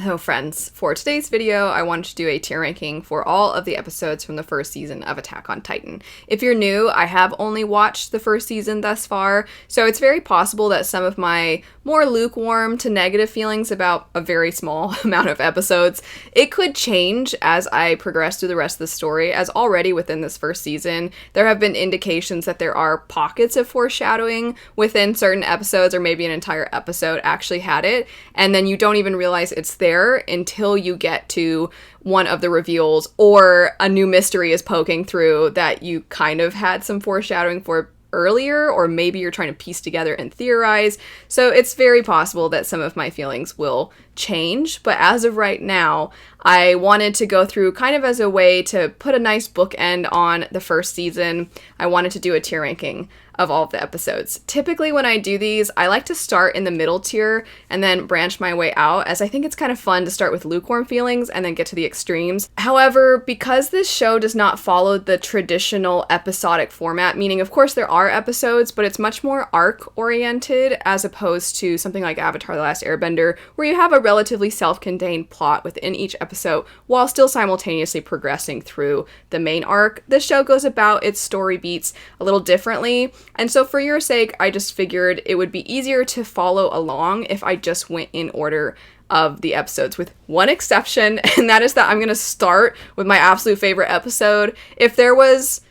Hello friends, for today's video I wanted to do a tier ranking for all of the episodes from the first season of Attack on Titan. If you're new, I have only watched the first season thus far, so it's very possible that some of my more lukewarm to negative feelings about a very small amount of episodes, it could change as I progress through the rest of the story, as already within this first season, there have been indications that there are pockets of foreshadowing within certain episodes, or maybe an entire episode actually had it, and then you don't even realize it's there until you get to one of the reveals or a new mystery is poking through that you kind of had some foreshadowing for earlier, or maybe you're trying to piece together and theorize. So it's very possible that some of my feelings will change, but as of right now, I wanted to go through kind of as a way to put a nice bookend on the first season. I wanted to do a tier ranking of all of the episodes. Typically when I do these, I like to start in the middle tier and then branch my way out, as I think it's kind of fun to start with lukewarm feelings and then get to the extremes. However, because this show does not follow the traditional episodic format, meaning of course there are episodes, but it's much more arc-oriented as opposed to something like Avatar: The Last Airbender, where you have a relatively self-contained plot within each episode while still simultaneously progressing through the main arc. This show goes about its story beats a little differently, and so for your sake, I just figured it would be easier to follow along if I just went in order of the episodes, with one exception, and that is that I'm going to start with my absolute favorite episode. If there was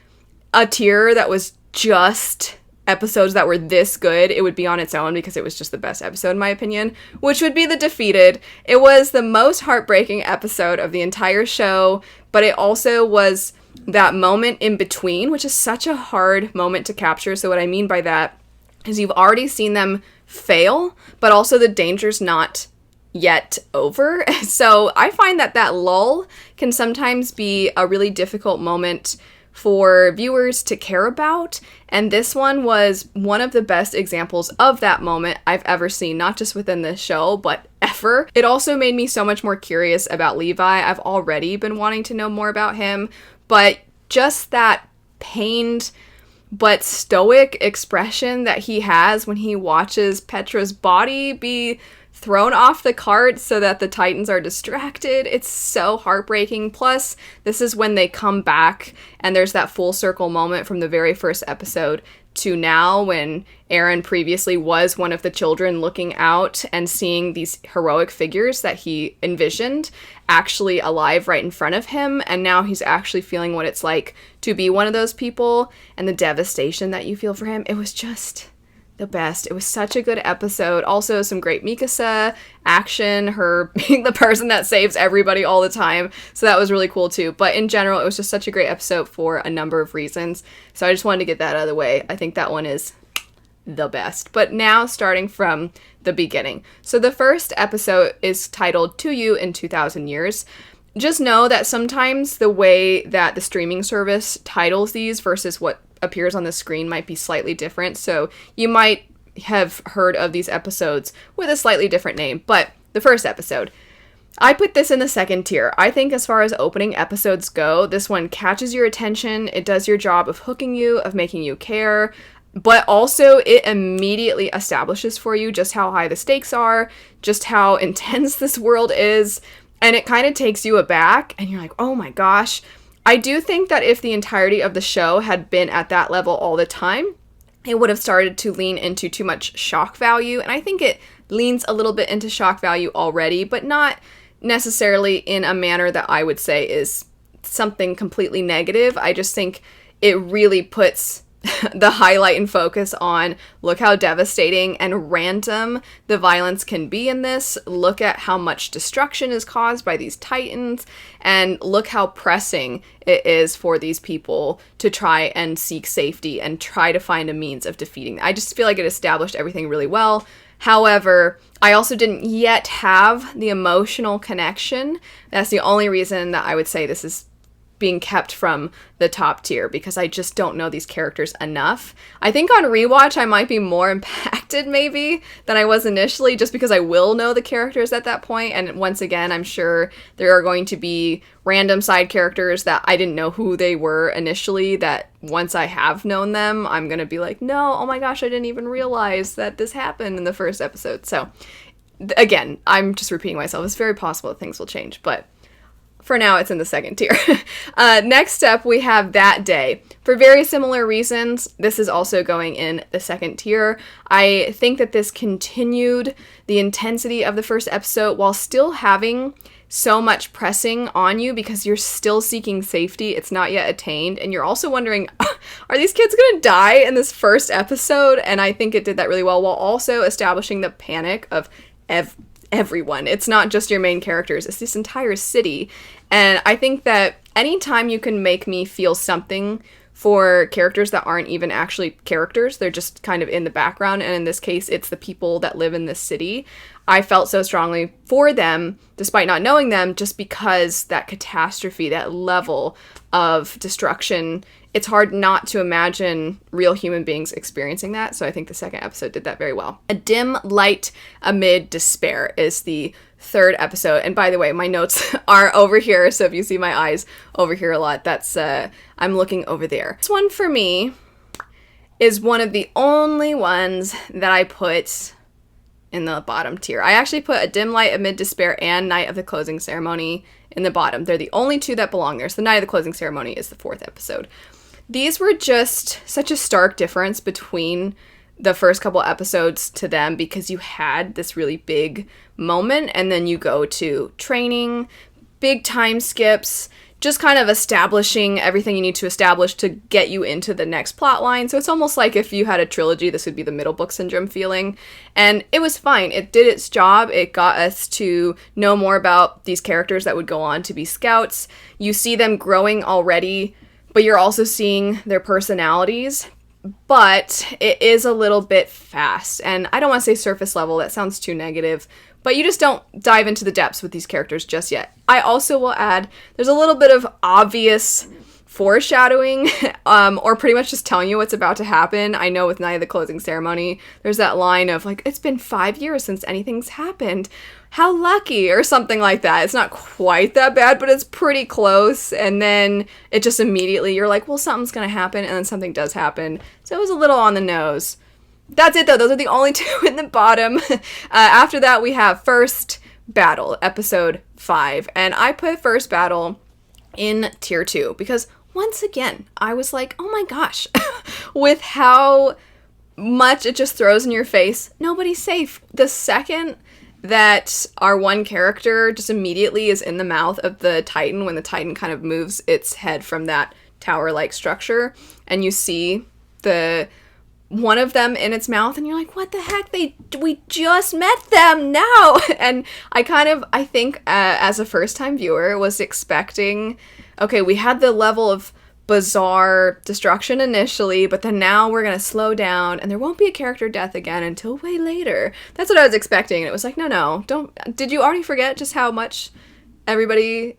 a tier that was just episodes that were this good, it would be on its own because it was just the best episode in my opinion, which would be The Defeated. It was the most heartbreaking episode of the entire show, but it also was that moment in between, which is such a hard moment to capture. So what I mean by that is you've already seen them fail, but also the danger's not yet over. So I find that that lull can sometimes be a really difficult moment for viewers to care about, and this one was one of the best examples of that moment I've ever seen, not just within this show, but ever. It also made me so much more curious about Levi. I've already been wanting to know more about him, but just that pained but stoic expression that he has when he watches Petra's body be thrown off the cart so that the Titans are distracted. It's so heartbreaking. Plus, this is when they come back and there's that full circle moment from the very first episode to now, when Eren previously was one of the children looking out and seeing these heroic figures that he envisioned actually alive right in front of him, and now he's actually feeling what it's like to be one of those people and the devastation that you feel for him. It was just the best. It was such a good episode. Also, some great Mikasa action, her being the person that saves everybody all the time. So that was really cool too. But in general, it was just such a great episode for a number of reasons. So I just wanted to get that out of the way. I think that one is the best. But now, starting from the beginning. So the first episode is titled To You in 2,000 Years. Just know that sometimes the way that the streaming service titles these versus what appears on the screen might be slightly different, so you might have heard of these episodes with a slightly different name. But the first episode, I put this in the second tier. I think as far as opening episodes go, this one catches your attention, it does your job of hooking you, of making you care, but also it immediately establishes for you just how high the stakes are, just how intense this world is, and it kind of takes you aback, and you're like, oh my gosh. I do think that if the entirety of the show had been at that level all the time, it would have started to lean into too much shock value, and I think it leans a little bit into shock value already, but not necessarily in a manner that I would say is something completely negative. I just think it really puts the highlight and focus on, look how devastating and random the violence can be in this, look at how much destruction is caused by these Titans, and look how pressing it is for these people to try and seek safety and try to find a means of defeating them. I just feel like it established everything really well. However, I also didn't yet have the emotional connection. That's the only reason that I would say this is being kept from the top tier, because I just don't know these characters enough. I think on rewatch I might be more impacted maybe than I was initially, just because I will know the characters at that point, and once again I'm sure there are going to be random side characters that I didn't know who they were initially, that once I have known them I'm gonna be like, no, oh my gosh, I didn't even realize that this happened in the first episode. So again, I'm just repeating myself. It's very possible that things will change, but for now, it's in the second tier. Next up, we have That Day. For very similar reasons, this is also going in the second tier. I think that this continued the intensity of the first episode while still having so much pressing on you because you're still seeking safety. It's not yet attained. And you're also wondering, are these kids going to die in this first episode? And I think it did that really well while also establishing the panic of everyone. It's not just your main characters, it's this entire city. And I think that anytime you can make me feel something for characters that aren't even actually characters, they're just kind of in the background, and in this case it's the people that live in this city, I felt so strongly for them despite not knowing them, just because that catastrophe, that level of destruction, it's hard not to imagine real human beings experiencing that. So I think the second episode did that very well. A Dim Light Amid Despair is the third episode. And by the way, my notes are over here. So if you see my eyes over here a lot, that's, I'm looking over there. This one for me is one of the only ones that I put in the bottom tier. I actually put A Dim Light Amid Despair and Night of the Closing Ceremony in the bottom. They're the only two that belong there. So the Night of the Closing Ceremony is the fourth episode. These were just such a stark difference between the first couple episodes to them, because you had this really big moment and then you go to training, big time skips, just kind of establishing everything you need to establish to get you into the next plot line. So it's almost like if you had a trilogy, this would be the middle book syndrome feeling. And it was fine. It did its job. It got us to know more about these characters that would go on to be scouts. You see them growing already, but you're also seeing their personalities. But it is a little bit fast. And I don't want to say surface level. That sounds too negative. But you just don't dive into the depths with these characters just yet. I also will add, there's a little bit of obvious foreshadowing, or pretty much just telling you what's about to happen. I know with Night of the Closing Ceremony, there's that line of like, it's been 5 years since anything's happened. How lucky, or something like that. It's not quite that bad, but it's pretty close. And then it just immediately, you're like, well, something's gonna happen, and then something does happen. So it was a little on the nose. That's it though, those are the only two in the bottom. After that we have First Battle, episode 5. And I put First Battle in tier 2 because once again, I was like, oh my gosh, with how much it just throws in your face, nobody's safe. The second that our one character just immediately is in the mouth of the Titan, when the Titan kind of moves its head from that tower-like structure, and you see the one of them in its mouth, and you're like, what the heck, we just met them now. And I think as a first-time viewer was expecting, okay, we had the level of bizarre destruction initially, but then now we're gonna slow down and there won't be a character death again until way later. That's what I was expecting, and it was like, no, did you already forget just how much everybody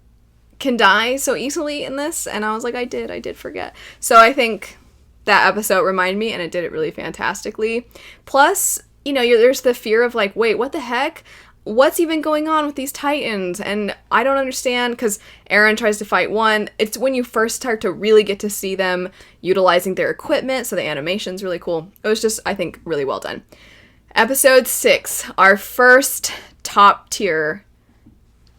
can die so easily in this? And I was like, I did forget. So I think that episode reminded me, and it did it really fantastically. Plus, there's the fear of like, wait, what the heck? What's even going on with these Titans? And I don't understand, because Eren tries to fight one. It's when you first start to really get to see them utilizing their equipment, so the animation's really cool. It was just, I think, really well done. Episode 6, our first top tier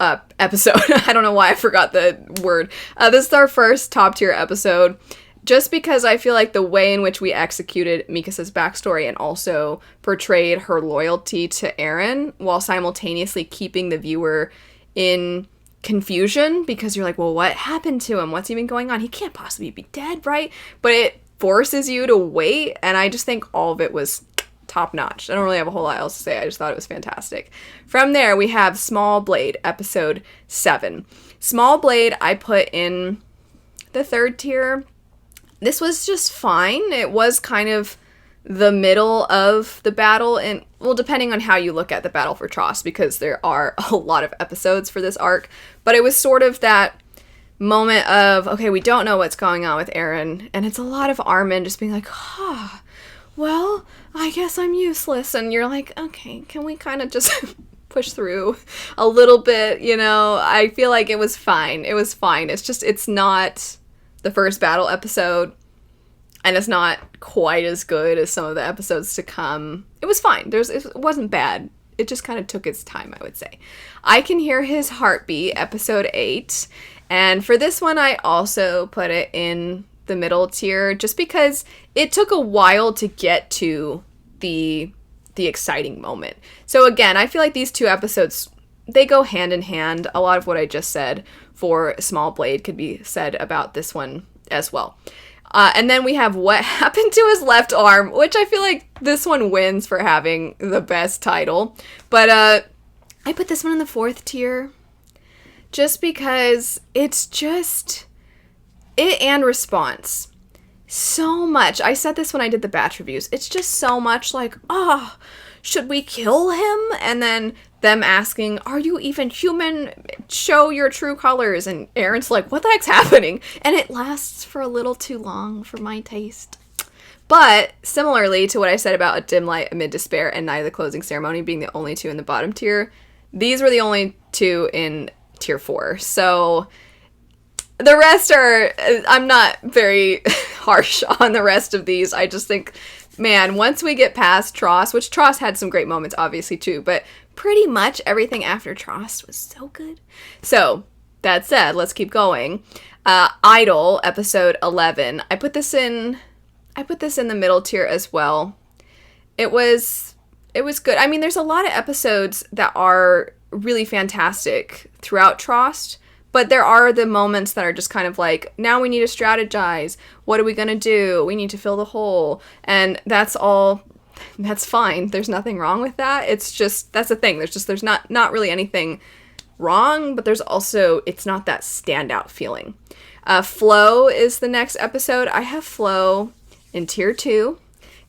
episode. I don't know why I forgot the word. This is our first top tier episode. Just because I feel like the way in which we executed Mikasa's backstory and also portrayed her loyalty to Eren while simultaneously keeping the viewer in confusion, because you're like, well, what happened to him? What's even going on? He can't possibly be dead, right? But it forces you to wait, and I just think all of it was top notch. I don't really have a whole lot else to say. I just thought it was fantastic. From there, we have Small Blade, episode 7. Small Blade, I put in the third tier. This was just fine. It was kind of the middle of the battle, and, well, depending on how you look at the battle for Trost, because there are a lot of episodes for this arc, but it was sort of that moment of, okay, we don't know what's going on with Eren, and it's a lot of Armin just being like, well, I guess I'm useless, and you're like, okay, can we kind of just push through a little bit, I feel like it was fine. It was fine. It's just, it's not the first battle episode, and it's not quite as good as some of the episodes to come. It was fine. It wasn't bad. it just kind of took its time, I would say. I Can Hear His Heartbeat, episode 8. And for this one, I also put it in the middle tier just because it took a while to get to the exciting moment. So again, I feel like these two episodes, they go hand in hand. A lot of what I just said for Small Blade could be said about this one as well. And then we have What Happened to His Left Arm, which I feel like this one wins for having the best title. But I put this one in the 4th tier just because it's just it and Response. So much. I said this when I did the batch reviews. It's just so much like, oh, should we kill him? And then them asking, are you even human? Show your true colors. And Aaron's like, what the heck's happening? And it lasts for a little too long for my taste. But similarly to what I said about A Dim Light Amid Despair and Night of the Closing Ceremony being the only two in the bottom tier, these were the only two in tier 4. So the rest are, I'm not very harsh on the rest of these. I just think, man, once we get past Trost, which Trost had some great moments, obviously, too, but pretty much everything after Trost was so good. So, that said, let's keep going. Idol, episode 11. I put this in the middle tier as well. It was good. I mean, there's a lot of episodes that are really fantastic throughout Trost, but there are the moments that are just kind of like, now we need to strategize. What are we going to do? We need to fill the hole. And that's fine. There's nothing wrong with that. It's just, that's the thing. There's not really anything wrong, but there's also, it's not that standout feeling. Flow is the next episode. I have Flow in tier 2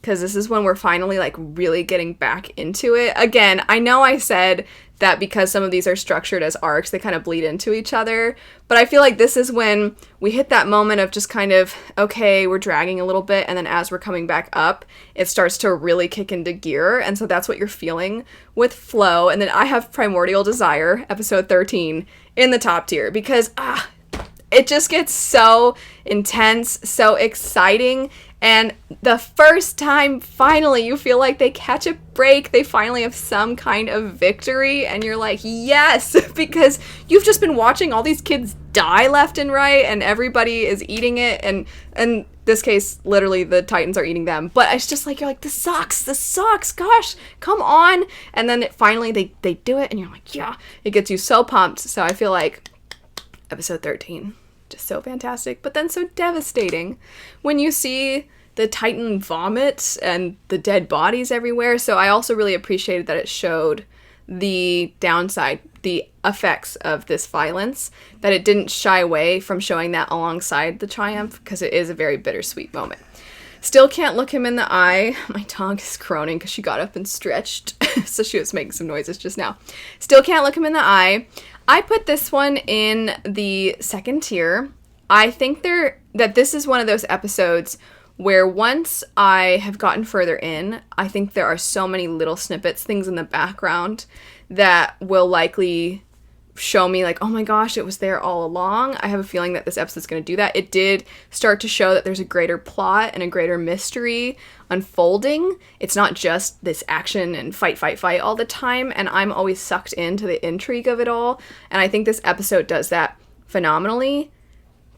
because this is when we're finally like really getting back into it. Again, I know I said that because some of these are structured as arcs, they kind of bleed into each other. But I feel like this is when we hit that moment of just kind of, okay, we're dragging a little bit, and then as we're coming back up, it starts to really kick into gear. And so that's what you're feeling with Flow. And then I have Primordial Desire, episode 13, in the top tier because, it just gets so intense, so exciting. And the first time, finally, you feel like they catch a break, they finally have some kind of victory, and you're like, yes, because you've just been watching all these kids die left and right, and everybody is eating it, and in this case, literally, the Titans are eating them. But it's just like, you're like, this sucks, gosh, come on. And then finally, they do it, and you're like, yeah, it gets you so pumped. So I feel like episode 13, just so fantastic, but then so devastating when you see the Titan vomit and the dead bodies everywhere. So I also really appreciated that it showed the downside, the effects of this violence, that it didn't shy away from showing that alongside the triumph, because it is a very bittersweet moment. Still Can't Look Him in the Eye. My dog is groaning because she got up and stretched, so she was making some noises just now. Still Can't Look Him in the Eye. I put this one in the 2nd tier. I think that this is one of those episodes where once I have gotten further in, I think there are so many little snippets, things in the background that will likely show me like, oh my gosh, it was there all along. I have a feeling that this episode's going to do that. It did start to show that there's a greater plot and a greater mystery unfolding. It's not just this action and fight all the time, and I'm always sucked into the intrigue of it all, and I think this episode does that phenomenally.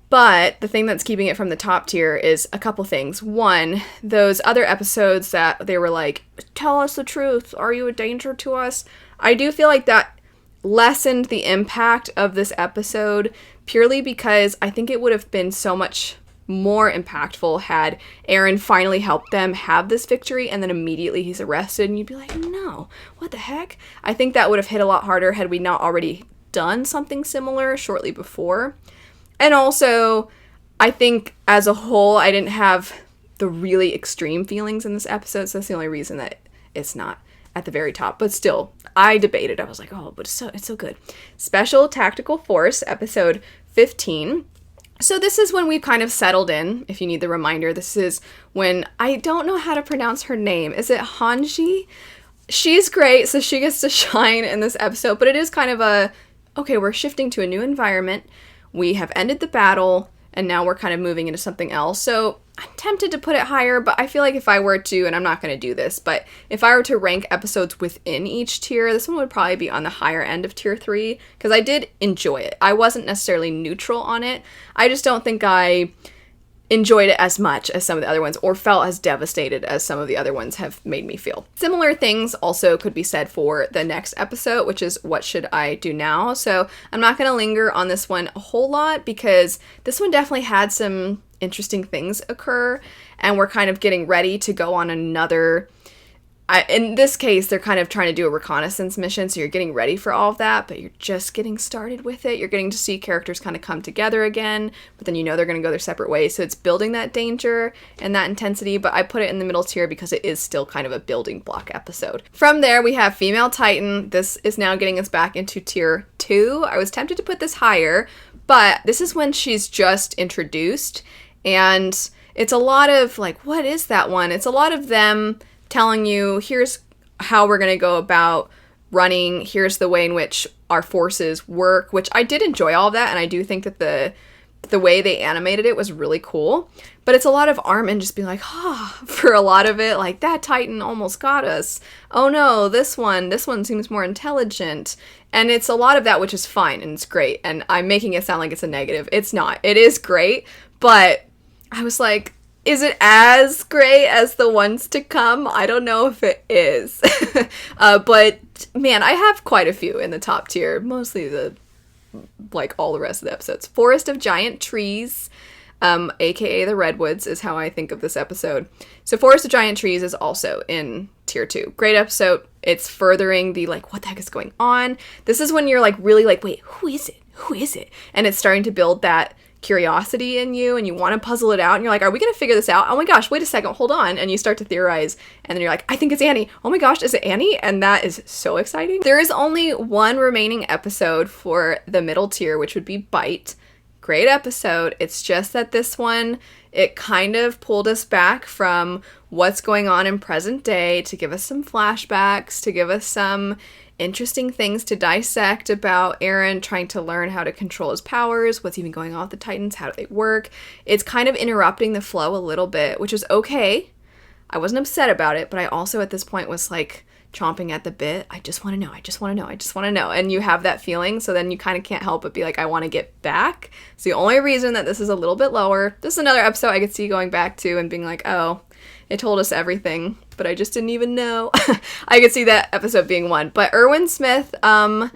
But the thing that's keeping it from the top tier is a couple things. One, those other episodes that they were like, tell us the truth, are you a danger to us? I do feel like that lessened the impact of this episode purely because I think it would have been so much more impactful had Aaron finally helped them have this victory and then immediately he's arrested and you'd be like, no, what the heck? I think that would have hit a lot harder had we not already done something similar shortly before. And also, I think as a whole, I didn't have the really extreme feelings in this episode, so that's the only reason that it's not at the very top. But still, I debated. I was like, oh, but it's so good. Special Tactical Force, episode 15. So this is when we've kind of settled in, if you need the reminder. This is when, I don't know how to pronounce her name. Is it Hanji? She's great, so she gets to shine in this episode, but it is kind of okay, we're shifting to a new environment. We have ended the battle, and now we're kind of moving into something else. So I'm tempted to put it higher, but I feel like if I were to, and I'm not going to do this, but if I were to rank episodes within each tier, this one would probably be on the higher end of tier 3, because I did enjoy it. I wasn't necessarily neutral on it. I just don't think I enjoyed it as much as some of the other ones, or felt as devastated as some of the other ones have made me feel. Similar things also could be said for the next episode, which is What Should I Do Now? So I'm not going to linger on this one a whole lot, because this one definitely had some interesting things occur, and we're kind of getting ready to go on another... in this case, they're kind of trying to do a reconnaissance mission, so you're getting ready for all of that, but you're just getting started with it. You're getting to see characters kind of come together again, but then you know they're going to go their separate ways, so it's building that danger and that intensity, but I put it in the middle tier because it is still kind of a building block episode. From there, we have Female Titan. This is now getting us back into tier 2. I was tempted to put this higher, but this is when she's just introduced, and it's a lot of, like, what is that one? It's a lot of them telling you, here's how we're going to go about running, here's the way in which our forces work, which I did enjoy all of that, and I do think that the way they animated it was really cool. But it's a lot of Armin just being like, for a lot of it, like, that Titan almost got us. Oh no, this one seems more intelligent. And it's a lot of that, which is fine, and it's great. And I'm making it sound like it's a negative. It's not. It is great, but I was like, is it as great as the ones to come? I don't know if it is. But man, I have quite a few in the top tier. Mostly all the rest of the episodes. Forest of Giant Trees, aka the Redwoods, is how I think of this episode. So Forest of Giant Trees is also in tier 2. Great episode. It's furthering the, like, what the heck is going on? This is when you're, like, really like, wait, who is it? Who is it? And it's starting to build that curiosity in you, and you want to puzzle it out, and you're like, are we gonna figure this out? Oh my gosh, wait a second, hold on. And you start to theorize, and then you're like, I think it's Annie. Oh my gosh, is it Annie? And that is so exciting. There is only one remaining episode for the middle tier, which would be Bite. Great episode. It's just that this one, it kind of pulled us back from what's going on in present day to give us some flashbacks, to give us some interesting things to dissect about Eren trying to learn how to control his powers, what's even going on with the Titans, how do they work. It's kind of interrupting the flow a little bit, which is okay. I wasn't upset about it, but I also at this point was like chomping at the bit. I just want to know, I just want to know, I just want to know. And you have that feeling, so then you kind of can't help but be like, I want to get back. It's the only reason that this is a little bit lower. This is another episode I could see going back to and being like, oh, it told us everything, but I just didn't even know. I could see that episode being one. But Erwin Smith, a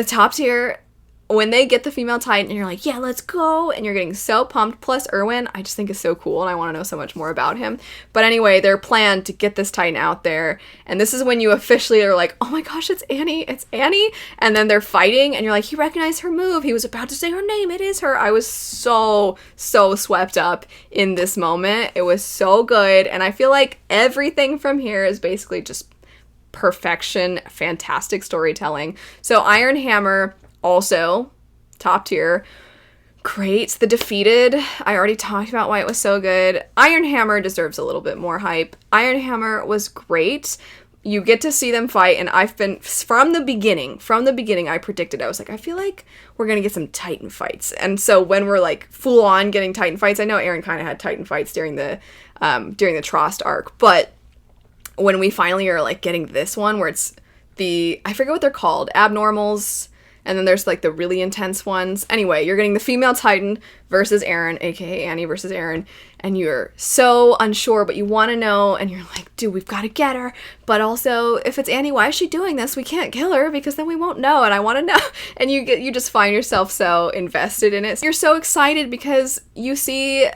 top tier, when they get the female Titan, and you're like, yeah, let's go, and you're getting so pumped. Plus, Erwin, I just think is so cool, and I want to know so much more about him. But anyway, their plan to get this Titan out there, and this is when you officially are like, oh my gosh, it's Annie, and then they're fighting, and you're like, he recognized her move, he was about to say her name, it is her. I was so swept up in this moment. It was so good, and I feel like everything from here is basically just perfection, fantastic storytelling. So Iron Hammer, also top tier. Great. The Defeated, I already talked about why it was so good. Iron Hammer deserves a little bit more hype. Iron Hammer was great. You get to see them fight, and I've been, from the beginning, I predicted, I was like, I feel like we're gonna get some Titan fights. And so when we're like full on getting Titan fights, I know Eren kind of had Titan fights during the Trost arc, but when we finally are like getting this one where it's I forget what they're called, abnormals, and then there's like the really intense ones. Anyway, you're getting the female Titan versus Eren, aka Annie versus Eren, and you're so unsure, but you want to know, and you're like, dude, we've got to get her. But also, if it's Annie, why is she doing this? We can't kill her because then we won't know, and I want to know. And you just find yourself so invested in it. You're so excited because you see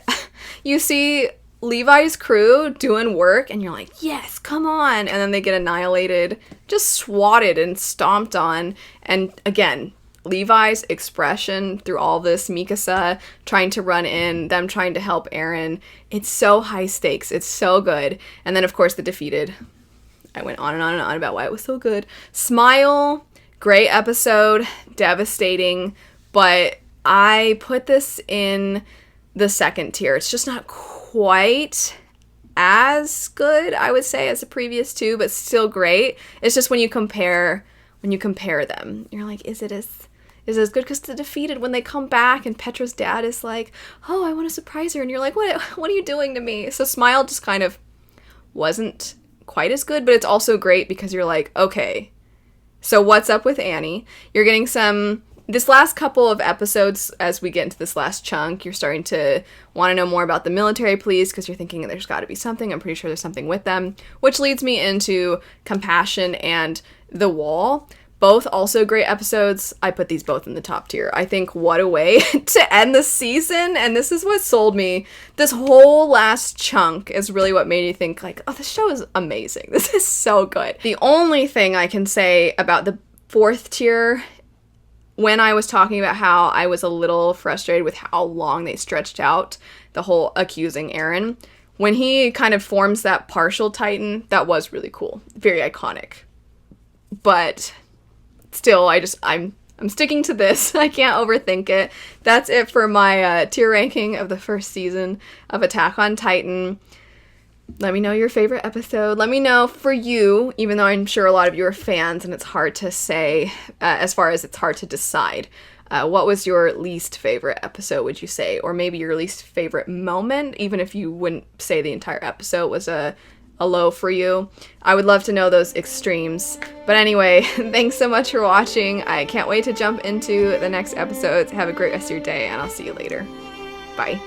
Levi's crew doing work, and you're like, yes, come on. And then they get annihilated, just swatted and stomped on. And again, Levi's expression through all this, Mikasa trying to run in, them trying to help Eren. It's so high stakes. It's so good. And then, of course, The Defeated. I went on and on and on about why it was so good. Smile, great episode, devastating, but I put this in the second tier. It's just not quite as good, I would say, as the previous two, but still great. It's just when you compare them, you're like, is it is as good because the defeated, when they come back and Petra's dad is like, oh, I want to surprise her, and you're like, what are you doing to me? So Smile just kind of wasn't quite as good, but it's also great because you're like, okay, so what's up with Annie? You're getting this last couple of episodes, as we get into this last chunk, you're starting to want to know more about the military police because you're thinking there's got to be something. I'm pretty sure there's something with them, which leads me into Compassion and The Wall. Both also great episodes. I put these both in the top tier. I think what a way to end the season, and this is what sold me. This whole last chunk is really what made me think, like, oh, this show is amazing. This is so good. The only thing I can say about the fourth tier, when I was talking about how I was a little frustrated with how long they stretched out the whole accusing Eren, when he kind of forms that partial Titan, that was really cool. Very iconic. But still, I'm sticking to this. I can't overthink it. That's it for my tier ranking of the first season of Attack on Titan. Let me know your favorite episode. Let me know for you, even though I'm sure a lot of you are fans and it's hard to say, as far as it's hard to decide. What was your least favorite episode, would you say? Or maybe your least favorite moment, even if you wouldn't say the entire episode was a low for you. I would love to know those extremes. But anyway, thanks so much for watching. I can't wait to jump into the next episodes. Have a great rest of your day, and I'll see you later. Bye.